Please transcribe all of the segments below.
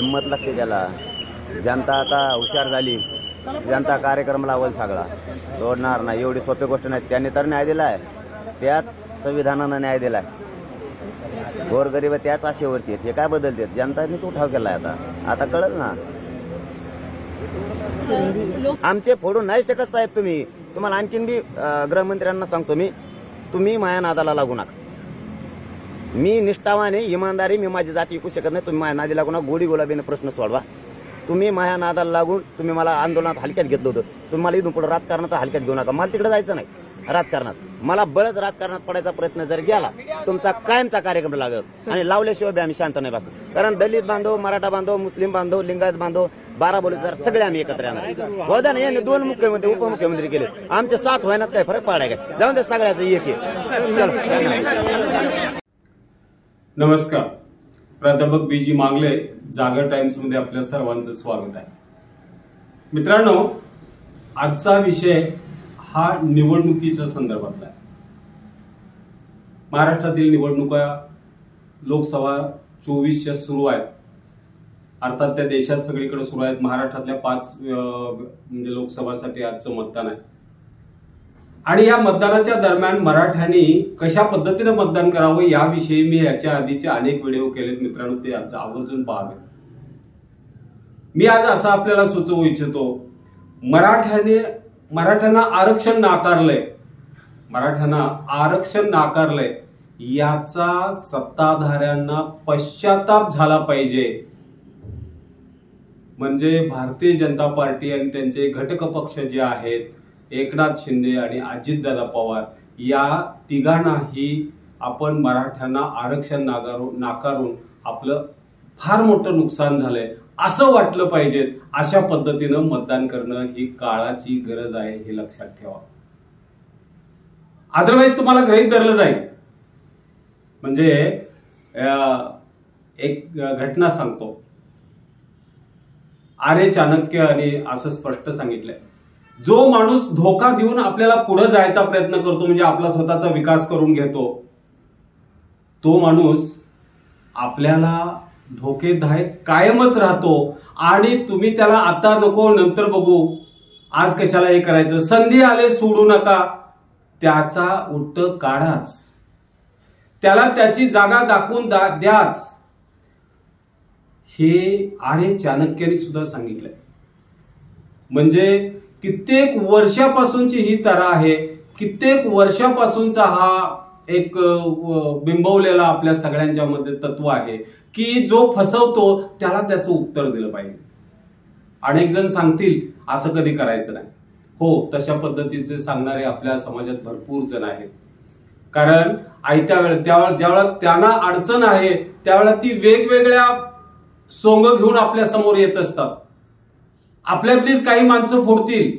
हिम्मत लागते त्याला. जनता आता हुशार झाली. जनता कार्यक्रम लावल सगळा, सोडणार नाही. एवढी सोपी गोष्ट नाही. त्यांनी तर न्याय दिलाय, त्याच संविधानानं न्याय दिलाय. गोरगरीब त्याच आशेवरती आहेत. हे काय बदलते? जनताने तो उठाव केलाय. आता कळल ना. आमचे फोडून नाही शकत साहेब तुम्ही. तुम्हाला आणखीन बी गृहमंत्र्यांना सांगतो मी, तुम्ही माया नादाला लागू नका. मी निष्ठावाने इमानदारी मी माझी जाती विकू शकत नाही. तुम्ही माया नादी लागू नका. गोडी गुलाबीने प्रश्न सोडवा. तुम्ही माया नादाला लागून तुम्ही मला आंदोलनात हलक्यात घेतलं होतं. तुम्ही मला इथून पुढे राजकारणात हलक्यात घेऊ नका. मला तिकडे जायचं नाही राजकारणात. मला बळच राजकारणात पडायचा प्रयत्न जर गेला, तुमचा कायमचा कार्यक्रम लागत. आणि लावल्याशिवाय बी आम्ही शांत नाही बसतो. कारण दलित बांधव, मराठा बांधव, मुस्लिम बांधव, लिंगायत बांधव, 12 बोलीदार सगळे आम्ही एकत्र येणार. होता ना, यांनी 2 मुख्यमंत्री उपमुख्यमंत्री केले. आमचे 7 व्हायनात काय फरक पडाय काय? जाऊन दे, सगळ्याचं एक आहे. नमस्कार. प्राध्यापक BG मांगले, जागर टाइम्स मध्ये आपल्या सर्वांचं स्वागत आहे. मित्रांनो, आजचा विषय हा निवडणुकीच्या संदर्भातला आहे. महाराष्ट्रातील निवडणुका लोकसभा 24च्या सुरू आहेत. अर्थात त्या देशात सगळीकडे सुरू आहेत. महाराष्ट्रातल्या 5 म्हणजे लोकसभासाठी आजचं मतदान आहे. आणि या मतदानाच्या दरम्यान मराठ्यांनी कशा पद्धतीने मतदान करावं याविषयी मी याच्या आधीचे अनेक व्हिडिओ केलेत. मित्रांनो, ते आज आवर्जून पाहावे. मी आज असं आपल्याला सुचवू इच्छितो, मराठ्यांना आरक्षण नाकारलंय. मराठ्यांना आरक्षण नाकारलंय याचा सत्ताधाऱ्यांना पश्चाताप झाला पाहिजे. म्हणजे भारतीय जनता पार्टी आणि त्यांचे घटक पक्ष जे आहेत, एकनाथ शिंदे आणि अजितदादा पवार, या तिघांनाही आपण मराठ्यांना आरक्षण नाकारून आपलं फार मोठं नुकसान झालंय असं वाटलं पाहिजे. अशा पद्धतीनं मतदान करणं ही काळाची गरज आहे, हे लक्षात ठेवा. अदरवाईज तुम्हाला गृहीत धरलं जाईल. म्हणजे एक घटना सांगतो. आर्य चाणक्य आणि असं स्पष्ट सांगितलंय, जो माणूस धोका देऊन आपल्याला पुढे जायचा प्रयत्न करतो, म्हणजे आपला स्वतःचा विकास करून घेतो, तो माणूस आपल्याला धोकेदायक कायमच राहतो. आणि तुम्ही त्याला आता नको, नंतर बघू, आज कशाला हे करायचं, संधी आले सोडू नका, त्याचा उट्ट काढाच, त्याला त्याची जागा दाखवून द्याच. हे आर्य चाणक्याने सुद्धा सांगितलंय. म्हणजे कित्येक वर्षापासूनची ही तरा आहे. कित्येक वर्षापासूनचा हा एक बिंबवलेला आपल्या सगळ्यांच्या मध्ये तत्व आहे की जो फसवतो त्याला त्याचं उत्तर दिलं पाहिजे. अनेक जण सांगतील असं कधी करायचं नाही. हो, तशा पद्धतीचे सांगणारे आपल्या समाजात भरपूर जण आहेत. कारण आयत्या वेळेला ज्यावेळेला त्यांना अडचण आहे त्यावेळेला ती वेगवेगळ्या सोंग घेऊन आपल्या समोर येत असतात. आपल्यातलीच काही माणसं फुटतील,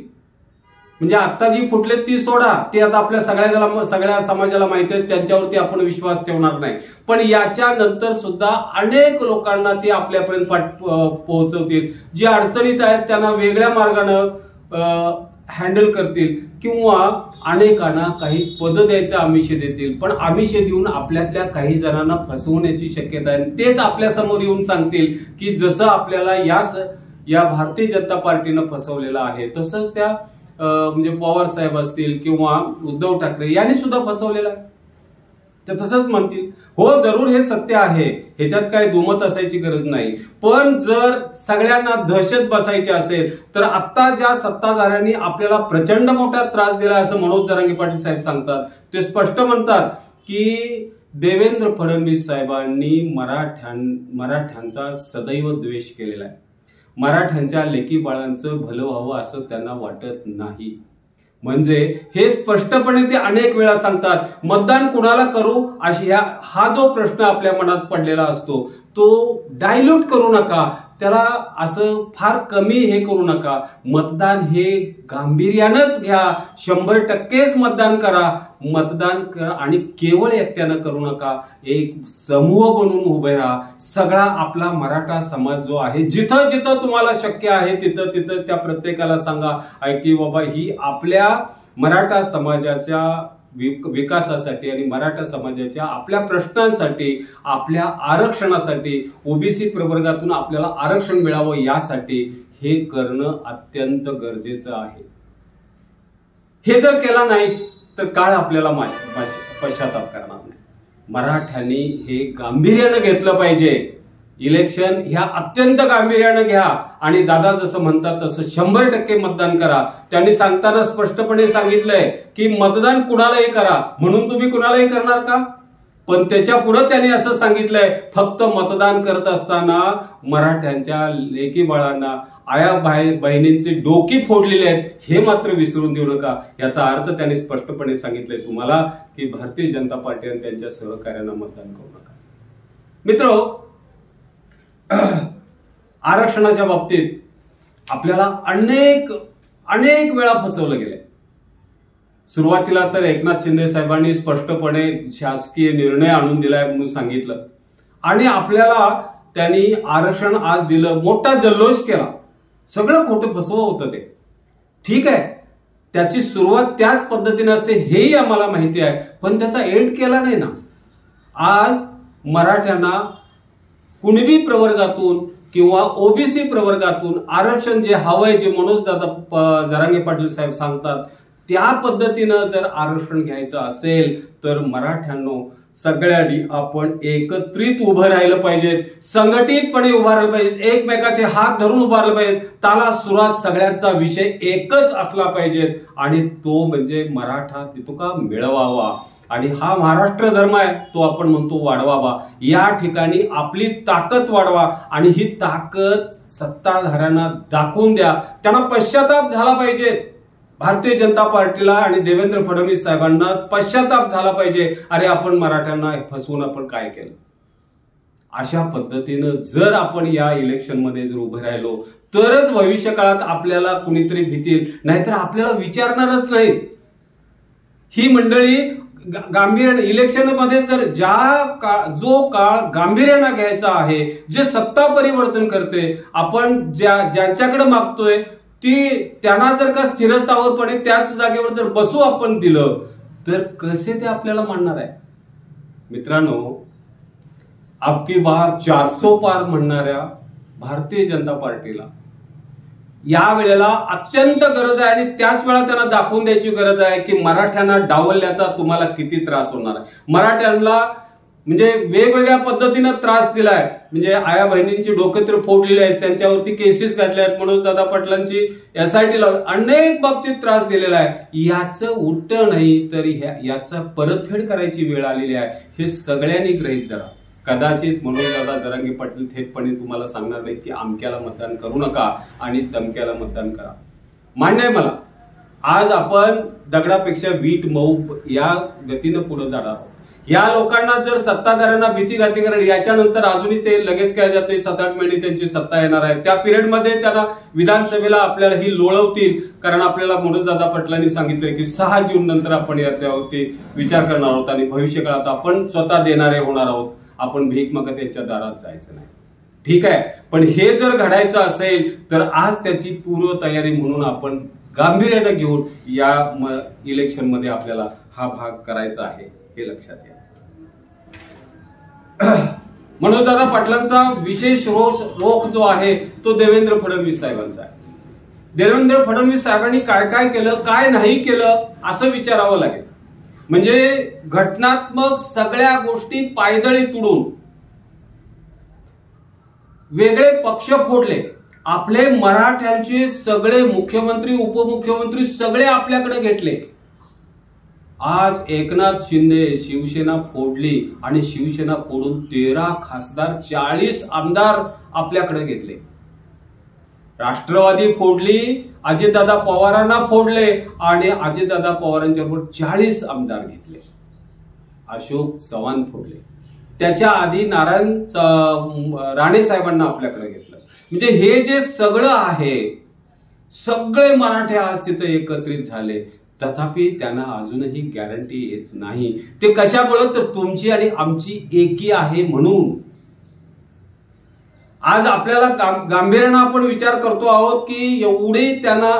म्हणजे आता जी फुटले ती सोडा, ते आता आपल्या सगळ्या समाजाला माहिती आहे, त्यांच्यावरती आपण विश्वास ठेवणार नाही. पण याच्या नंतर सुद्धा अनेक लोकांना ते आपल्यापर्यंत पोहोचवतील. जे अडचणीत आहेत त्यांना वेगळ्या मार्गाने हँडल करतील, किंवा अनेकांना काही पद द्यायचे आमिषे देतील. पण आमिषे देऊन आपल्यातल्या काही जणांना फसवण्याची शक्यता आहे. तेच आपल्या समोर येऊन सांगतील की जसं आपल्याला या भारतीय जनता पार्टीनं फसवलेलं आहे, तसंच त्या म्हणजे पवार साहेब असतील किंवा उद्धव ठाकरे यांनी सुद्धा फसवलेलं आहे. ते तसंच म्हणतील. हो, जरूर हे सत्य आहे, ह्याच्यात काही दुमत असायची गरज नाही. पण जर सगळ्यांना दहशत बसायची असेल तर आता ज्या सत्ताधाऱ्यांनी आपल्याला प्रचंड मोठा त्रास दिला असं मनोज जरांगे पाटील साहेब सांगतात. ते स्पष्ट म्हणतात की देवेंद्र फडणवीस साहेबांनी मराठ्यांचा सदैव द्वेष केलेला आहे. मराठ्यांच्या लेकी बाळांचं भलं व्हावं असं त्यांना वाटत नाही. म्हणजे हे स्पष्टपणे ते अनेक वेळा सांगतात. मतदान कुणाला करू अशी हा जो प्रश्न आपल्या मनात पडलेला असतो तो डायल्यूट करू नका, त्याला असं फार कमी हे करू नका. मतदान हे गांभीर्यानंच घ्या. 100%च मतदान करा. मतदान करा आणि केवळ एकट्यानं करू नका, एक समूह बनवून उभे राहा. सगळा आपला मराठा समाज जो आहे, जिथं जिथं तुम्हाला शक्य आहे तिथं तिथं त्या प्रत्येकाला सांगा की बाबा ही आपल्या मराठा समाजाच्या विकासासाठी आणि मराठा समाजाच्या आपल्या प्रश्नांसाठी, आपल्या आरक्षणासाठी, ओबीसी प्रवर्गातून आपल्याला आरक्षण मिळावं यासाठी हे करणं अत्यंत गरजेचं आहे. हे जर केला नाही तर काळ आपल्याला पश्चाताप करणार नाही. मराठ्यांनी हे गांभीर्यानं घेतलं पाहिजे. इलेक्शन ह्या अत्यंत गांभीर्यानं घ्या आणि दादा जसं म्हणतात तसं 100% मतदान करा. त्यांनी सांगताना स्पष्टपणे सांगितलंय की मतदान कुणालाही करा, म्हणून तुम्ही कुणालाही करणार का? पण त्याच्या पुढे त्यांनी असं सांगितलंय, फक्त मतदान करत असताना मराठ्यांच्या लेकी बाळांना, आया बहिणींची डोकी फोडलेली आहेत हे मात्र विसरून देऊ नका. याचा अर्थ त्यांनी स्पष्टपणे सांगितलंय तुम्हाला की भारतीय जनता पार्टी आणि त्यांच्या सहकार्यांना मतदान करू नका. मित्र, आरक्षणाच्या बाबतीत आपल्याला अनेक वेळा फसवलं गेलंय. सुरुवातीला तर एकनाथ शिंदे साहेबांनी स्पष्टपणे शासकीय निर्णय आणून दिलाय म्हणून सांगितलं आणि आपल्याला त्यांनी आरक्षण आज दिलं, मोठा जल्लोष केला. सगळं खोटं फसवं होतं ते. ठीक आहे, त्याची सुरुवात त्याच पद्धतीने असते हेही आम्हाला माहिती आहे, पण त्याचा एंड केला नाही ना. आज मराठ्यांना कुणबी प्रवर्गातून किंवा ओबीसी प्रवर्गातून आरक्षण जे हवंय, जे मनोजदादा जरांगे पाटील साहेब सांगतात त्या पद्धतीनं जर आरक्षण घ्यायचं असेल तर मराठ्यांनो सगळ्यांनी आपण एकत्रित उभं राहिलं पाहिजे, संघटितपणे उभं राहिलं पाहिजे, एकमेकाचे हात धरून उभं राहिलं पाहिजे. ताला सुरात सगळ्यांचा विषय एकच असला पाहिजे आणि तो म्हणजे मराठा तितुका मिळवावा. आणि हा महाराष्ट्र धर्म आहे, तो आपण म्हणतो वाढवावा. या ठिकाणी आपली ताकद वाढवा आणि ही ताकद सत्ताधाऱ्यांना दाखवून द्या. त्यांना पश्चाताप झाला पाहिजे. भारतीय जनता पार्टीला आणि देवेंद्र फडणवीस साहेबांना पश्चाताप झाला पाहिजे, अरे आपण मराठ्यांना फसवून आपण काय केलं. अशा पद्धतीनं जर आपण या इलेक्शन मध्ये जर उभे राहिलो तरच भविष्य काळात आपल्याला कुणीतरी भीतील, नाहीतर आपल्याला विचारणारच नाही. ही मंडळी गांभीर्याने इलेक्शन मध्ये जर जो काळ गांभीर्याने घ्यायचा आहे, जे सत्ता परिवर्तन करते, आपण ज्यांच्याकडे मागतोय त्यांना जर का स्थिरस्थावरपणे त्याच जागेवर जर बसू आपण दिलं तर कसे ते आपल्याला मानणार आहे. मित्रांनो, अबकी बार 400 पार म्हणणाऱ्या भारतीय जनता पार्टीला या वेळेला अत्यंत गरज आहे आणि त्याच वेळा त्यांना दाखवून द्यायची गरज आहे की मराठ्यांना डावलल्याचा तुम्हाला किती त्रास होणार आहे. मराठ्यांना म्हणजे वेगवेगळ्या पद्धतीनं त्रास दिलाय. म्हणजे आया बहिणींची डोके तर फोडलेली आहेत, त्यांच्यावरती केसेस काढल्या आहेत, मनोजदादा पाटलांची SIT लावली, अनेक बाबतीत त्रास दिलेला आहे. याचं उलट नाही तरी याचा परतफेड करायची वेळ आलेली आहे. हे सगळ्यांनी गृहीत धरा. कदाचित मनोजदादा जरांगे पाटील थेटपणे तुम्हाला सांगणार नाही की अमक्याला मतदान करू नका आणि तमक्याला मतदान करा. मान्य आहे मला. आज आपण दगडापेक्षा वीट मऊ या गतीनं पुढे जाणार आहोत. या लोकांना जर सत्ताधाऱ्यांना भीती घातली कारण याच्यानंतर अजूनच ते लगेच काय जात नाही, 7-8 महिने त्यांची सत्ता येणार आहे. त्या पिरियडमध्ये त्यांना विधानसभेला आपल्याला ही लोळवतील, कारण आपल्याला मनोजदादा पाटलांनी सांगितलंय की 6 जून नंतर आपण याच्यावरती विचार करणार आहोत आणि भविष्य काळात आपण स्वतः देणारे होणार आहोत. आपण भीक मागत त्यांच्या दारात जायचं नाही. ठीक आहे, पण हे जर घडायचं असेल तर आज त्याची पूर्व तयारी म्हणून आपण गांभीर्याने घेऊन या इलेक्शन मध्ये आपल्याला हा भाग करायचा आहे, हे लक्षात घ्या. मनोजदादा पाटलांचा विशेष रोख जो आहे तो देवेंद्र फडणवीस साहेबांचा आहे. देवेंद्र फडणवीस साहेबांनी काय काय केलं, काय नाही केलं असं विचारावं लागेल. म्हणजे घटनात्मक सगळ्या गोष्टी पायदळी तुडून वेगळे पक्ष फोडले. आपले मराठ्यांचे सगळे मुख्यमंत्री, उपमुख्यमंत्री सगळे आपल्याकडे घेतले. आज एकनाथ शिंदे शिवसेना फोडली आणि शिवसेना फोडून 13 खासदार, 40 आमदार आपल्याकडे घेतले. राष्ट्रवादी फोडली, अजितदादा पवारांना फोडले आणि अजितदादा पवारांच्या बरोबर 40 आमदार घेतले. अशोक चव्हाण फोडले. त्याच्या आधी नारायण राणे साहेबांना आपल्याकडे घेतलं. म्हणजे हे जे सगळं आहे, सगळे मराठे आज तिथे एकत्रित झाले, तथापि त्यांना अजूनही गॅरंटी येत नाही. ते कशामुळे, तर तुमची आणि आमची एकी आहे म्हणून. आज आपल्याला गांभीर्यानं आपण विचार करतो आहोत की एवढे त्यांना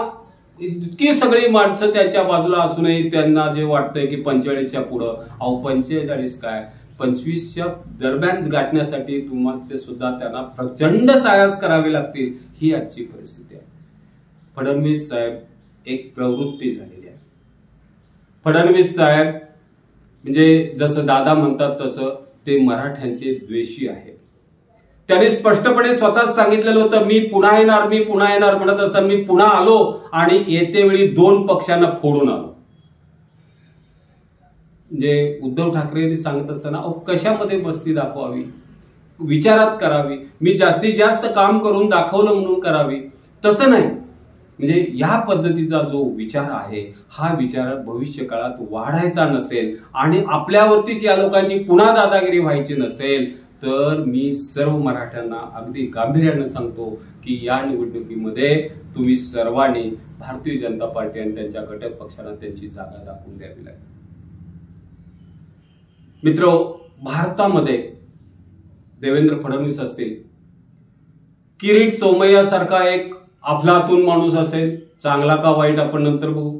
इतकी सगळी माणसं त्याच्या बाजूला असूनही त्यांना जे वाटतंय की 45च्या पुढं, अहो 45 काय 25च्या दरम्यान गाठण्यासाठी तुम्हाला ते सुद्धा त्यांना प्रचंड सायास करावे लागतील, ही आजची परिस्थिती आहे. फडणवीस साहेब एक प्रवृत्ती झालेली आहे. फडणवीस साहेब म्हणजे जसं दादा म्हणतात तसं ते मराठ्यांचे द्वेषी आहे. त्यांनी स्पष्टपणे स्वतःच सांगितलेलं होतं, मी पुन्हा येणार म्हणत असं मी पुन्हा आलो आणि येते वेळी 2 पक्षांना फोडून आलो. म्हणजे उद्धव ठाकरेंनी सांगत असताना कशामध्ये मस्ती दाखवावी, विचारात करावी, मी जास्तीत जास्त काम करून दाखवलं म्हणून करावी, तसं नाही. म्हणजे या पद्धतीचा जो विचार आहे हा विचार भविष्य काळात वाढायचा नसेल आणि आपल्यावरतीच या लोकांची पुन्हा दादागिरी व्हायची नसेल तर मी सर्व मराठ्यांना अगदी गांभीर्यानं सांगतो की या निवडणुकीमध्ये तुम्ही सर्वांनी भारतीय जनता पार्टी आणि त्यांच्या घटक पक्षांना त्यांची जागा दाखवून द्यावी लागेल. मित्र, भारतामध्ये देवेंद्र फडणवीस असतील, किरीट सोमय्या सारखा एक अफलातून माणूस असेल, चांगला का वाईट आपण नंतर बघू.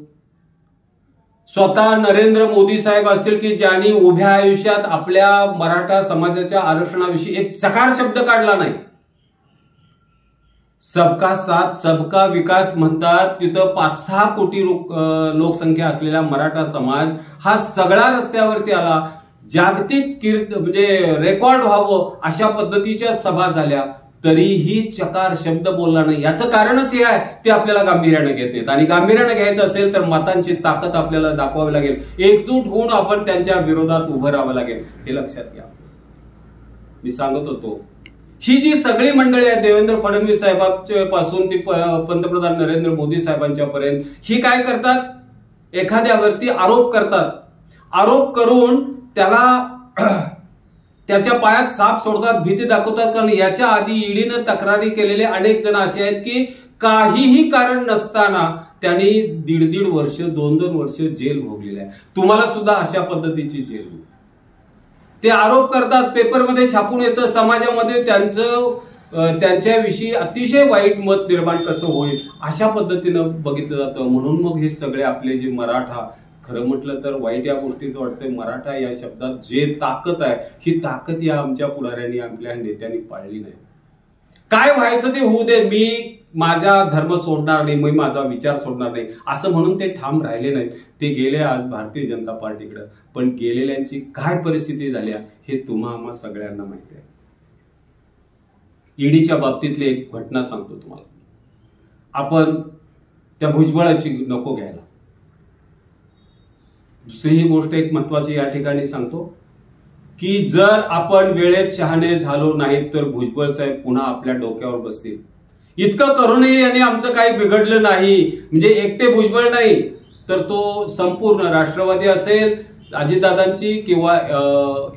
स्वतः नरेंद्र मोदी साहेब असतील की ज्यांनी उभ्या आयुष्यात आपल्या मराठा समाजाच्या आरक्षणाविषयी एक चकार शब्द काढला नाही. सबका साथ सबका विकास म्हणतात, तिथं 5-6 कोटी लोकसंख्या असलेला मराठा समाज हा सगळा रस्त्यावरती आला. जागतिक म्हणजे रेकॉर्ड व्हावं अशा पद्धतीच्या सभा झाल्या, तरीही चकार शब्द बोलला नाही. याचं कारणच हे आहे, ते आपल्याला गांभीर्यानं घेत नाहीत. आणि गांभीर्यानं घ्यायचं असेल तर मतांची ताकद आपल्याला दाखवावी लागेल, एकजूट होऊन आपण त्यांच्या विरोधात उभं राहावं लागेल, हे लक्षात घ्या. मी सांगत होतो, ही जी सगळी मंडळी आहे देवेंद्र फडणवीस साहेबांच्या पासून ती पंतप्रधान नरेंद्र मोदी साहेबांच्या पर्यंत, ही काय करतात, एखाद्यावरती आरोप करतात. आरोप करून त्याला त्याच्या पायात साप सोडतात, भीती दाखवतात. कारण याच्या आधी ईडीनं तक्रारी केलेले अनेक जण असे आहेत की काहीही कारण नसताना त्यांनी 1.5 वर्ष 2-2 वर्ष जेल भोगलेली आहे. तुम्हाला सुद्धा अशा पद्धतीची जेल होईल. ते आरोप करतात, पेपरमध्ये छापून येतं, समाजामध्ये त्यांच्याविषयी अतिशय वाईट मत निर्माण कसं होईल अशा पद्धतीनं बघितलं जातं. म्हणून मग हे सगळे आपले जे मराठा, खरं म्हटलं तर वाईट या गोष्टीचं वाटतंय, मराठा या शब्दात जे ताकद आहे ही ताकद या आमच्या पुढाऱ्यांनी आपल्या नेत्यांनी पाळली नाही. काय व्हायचं ते होऊ दे, मी माझा धर्म सोडणार नाही, मी माझा विचार सोडणार नाही असं म्हणून ते ठाम राहिले नाहीत. ते गेले आज भारतीय जनता पार्टीकडे. पण गेलेल्यांची काय परिस्थिती झाली हे आम्हा सगळ्यांना माहिती आहे. ईडीच्या बाबतीतली एक घटना सांगतो तुम्हाला. आपण त्या भुजबळाची नको घ्यायला. दुसरी ही गोष्ट एक महत्वाची या ठिकाणी सांगतो की जर आपण वेळेत शहाणे झालो नाहीत तर भुजबळ साहेब पुन्हा आपल्या डोक्यावर बसतील. इतकं करूनही यांनी आमचं काही बिघडलं नाही. म्हणजे एकटे भुजबळ नाही तर तो संपूर्ण राष्ट्रवादी असेल अजितदादांची किंवा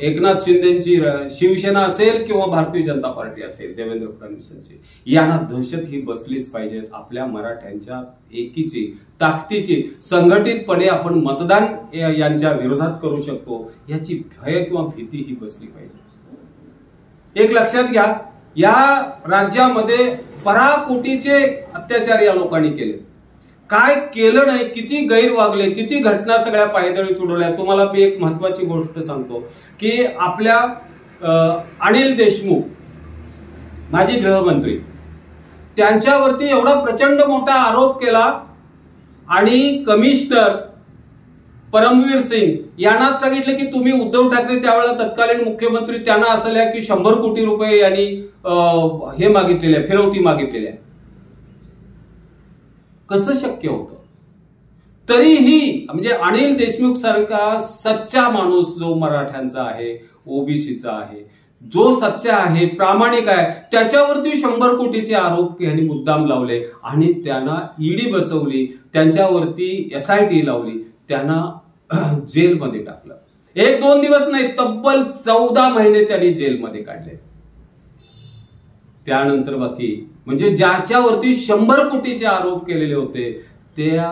एकनाथ शिंदेची शिवसेना असेल किंवा भारतीय जनता पार्टी असेल देवेंद्र फडणवीसांची, यांना दहशत ही बसलीच पाहिजे. आपल्या मराठ्यांच्या एकीची, ताकदीची, संघटितपणे आपण मतदान यांच्या विरोधात करू शकतो याची भय किंवा भीती ही बसली पाहिजे. एक लक्षात घ्या, या राज्यामध्ये पराकोटीचे अत्याचार या लोकांनी केले. काय केलं नाही, किती गैर वागले, किती घटना सगळ्या पायदळी तुडवल्या. तुम्हाला मी एक महत्वाची गोष्ट सांगतो की आपल्या अनिल देशमुख माजी गृहमंत्री, त्यांच्यावरती एवढा प्रचंड मोठा आरोप केला आणि कमिशनर परमवीर सिंग यांनाच सांगितलं की तुम्ही उद्धव ठाकरे त्यावेळेला तत्कालीन मुख्यमंत्री, त्यांना असल्या की 100 कोटी रुपये यांनी हे मागितलेले, फिरवती मागितलेली आहे. कसं शक्य होतं? तरीही म्हणजे अनिल देशमुख सारखा सच्चा माणूस जो मराठ्यांचा आहे, ओबीसीचा आहे, जो सच्चा आहे, प्रामाणिक आहे, त्याच्यावरती 100 कोटीचे आरोप यांनी मुद्दाम लावले आणि त्यांना ईडी बसवली, त्यांच्यावरती SIT लावली, त्यांना जेलमध्ये टाकलं. 1-2 दिवस नाही, तब्बल 14 महिने त्यांनी जेलमध्ये काढले. त्यानंतर बाकी म्हणजे ज्याच्यावरती 100 कोटीचे आरोप केलेले होते त्या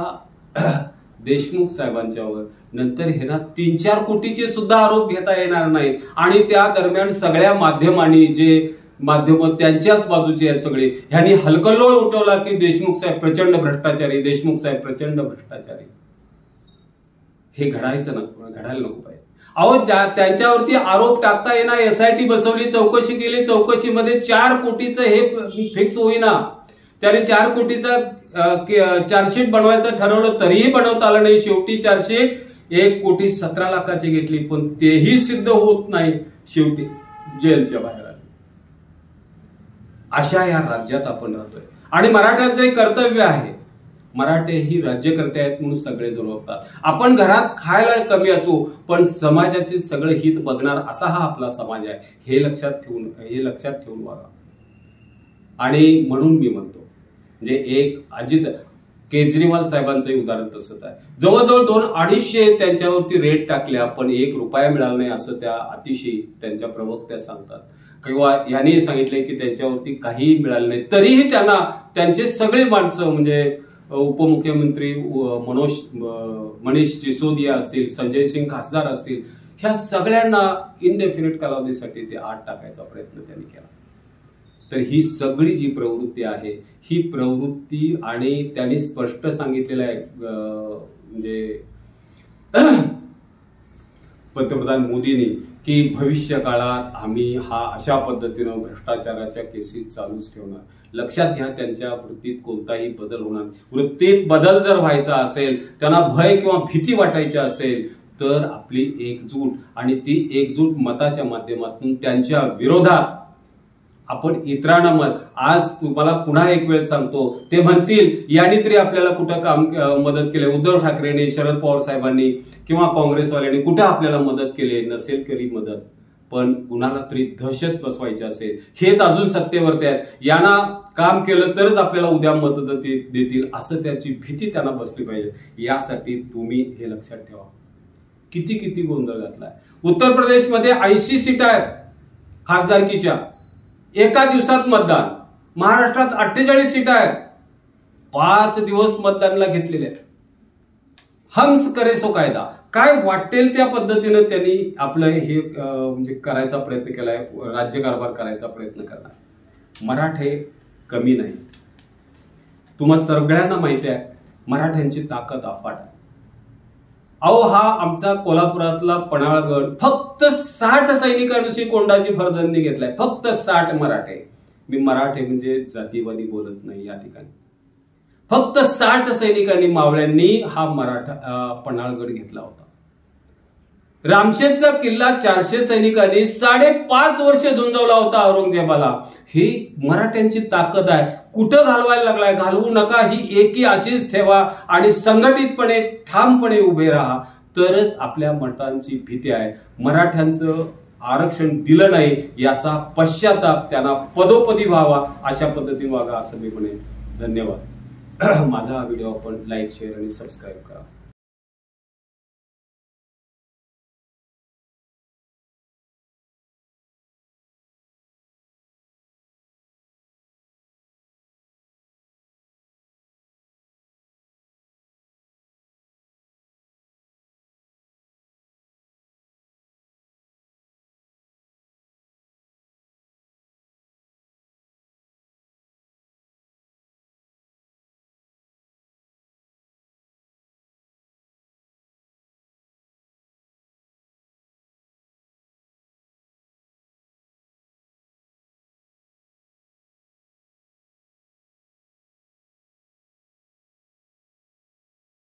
देशमुख साहेबांच्यावर नंतर हे ना 3-4 कोटीचे सुद्धा आरोप घेता येणार नाहीत. आणि त्या दरम्यान सगळ्या माध्यमांनी जे माध्यम त्यांच्याच बाजूचे आहेत सगळे. ह्यांनी हलकल्लोळ उठवला की देशमुख साहेब प्रचंड भ्रष्टाचारी, देशमुख साहेब प्रचंड भ्रष्टाचारी. हे घडायला नको पाहिजे. अहो त्यांच्यावरती आरोप टाकता येणार. SIT बसवली, चौकशी केली, चौकशीमध्ये 4 कोटीचं हे फिक्स होईना. त्याने 4 कोटीचा चार्जशीट बनवायचं ठरवलं तरीही बनवता आलं नाही. शेवटी चार्जशीट 1,17,00,000 घेतली, पण तेही सिद्ध होत नाही. शेवटी जेलच्या बाहेर आले. अशा या राज्यात आपण राहतोय. आणि मराठ्यांचं एक कर्तव्य आहे, मराठे ही राज्यकर्ते आहेत म्हणून सगळे जण बघतात. आपण घरात खायला कमी असू पण समाजाचे सगळं हित बघणार असा हा आपला समाज आहे. हे लक्षात ठेवून वागा. आणि म्हणून मी म्हणतो, म्हणजे एक अजित केजरीवाल साहेबांचंही उदाहरण तसंच आहे. जवळजवळ 200-250 त्यांच्यावरती रेट टाकल्या पण 1 रुपया मिळाला नाही असं त्या अतिशय त्यांच्या प्रवक्त्या सांगतात. किंवा यांनी सांगितले की त्यांच्यावरती काहीही मिळालं नाही, तरीही त्यांना त्यांचे सगळे माणसं म्हणजे उपमुख्यमंत्री मनीष सिसोदिया असतील, संजय सिंग खासदार असतील, ह्या सगळ्यांना इनडेफिनिट कालावधीसाठी ते आत टाकायचा प्रयत्न त्यांनी केला. तर ही सगळी जी प्रवृत्ती आहे ही प्रवृत्ती, आणि त्यांनी स्पष्ट सांगितलेलं आहे म्हणजे पंतप्रधान मोदींनी की भविष्य काळात आम्ही हा अशा पद्धतीनं भ्रष्टाचाराच्या केसेस चालूच ठेवणार. लक्षात घ्या, त्यांच्या वृत्तीत कोणताही बदल होणार. वृत्तीत बदल जर व्हायचा असेल, त्यांना भय किंवा भीती वाटायची असेल, तर आपली एकजूट, आणि ती एकजूट मताच्या माध्यमातून त्यांच्या विरोधात आपण इतरांना आज तुम्हाला पुन्हा एक वेळ सांगतो, ते म्हणतील यांनी तरी आपल्याला कुठं काम मदत केली, उद्धव ठाकरेंनी, शरद पवार साहेबांनी किंवा काँग्रेसवाल्यांनी कुठं आपल्याला मदत केली, नसेल केली मदत, पण कुणाला तरी दहशत बसवायची असेल, हेच अजून सत्तेवरती आहेत, यांना काम केलं तरच आपल्याला उद्या मदत देतील, असं त्याची भीती त्यांना बसली पाहिजे. यासाठी तुम्ही हे लक्षात ठेवा. किती गोंधळ घातलाय. उत्तर प्रदेशमध्ये 80 सीटा आहेत खासदारकीच्या, एका दिवसात मतदान. महाराष्ट्रात 48 सीटा आहेत, 5 दिवस मतदानाला घेतलेले आहेत. हम्स करे सो कायदा. काय वाटेल त्या पद्धतीनं त्यांनी आपलं हे म्हणजे करायचा प्रयत्न केलाय, राज्यकारभार करायचा प्रयत्न करणार. मराठे कमी नाही. तुम्हाला सगळ्यांना माहिती आहे मराठ्यांची ताकद अफाट आहे. अहो हा आमचा कोल्हापुरातला पन्हाळगड फक्त 60 सैनिकांविषयी कोंडाजी फर्जंदनी घेतलाय, फक्त 60 मराठे. मी मराठे म्हणजे जातीवादी बोलत नाही या ठिकाणी. फक्त 60 सैनिकांनी, मावळ्यांनी हा पन्हाळगड घेतला होता. रामशेजचा किल्ला 400 सैनिकांनी 5.5 वर्ष झुंजवला होता औरंगजेबाला. ही मराठ्यांची ताकद आहे. कुठं घालवायला लागलाय? घालवू नका. ही एकी अशीच ठेवा आणि संघटितपणे ठामपणे उभे राहा, तरच आपल्या मतांची भीती आहे. मराठ्यांचं आरक्षण दिलं नाही याचा पश्चाताप त्यांना पदोपदी व्हावा, अशा पद्धतीने वागा असं मी म्हणेन. धन्यवाद. माझा हा व्हिडिओ आपण लाईक, शेअर आणि सबस्क्राईब करा.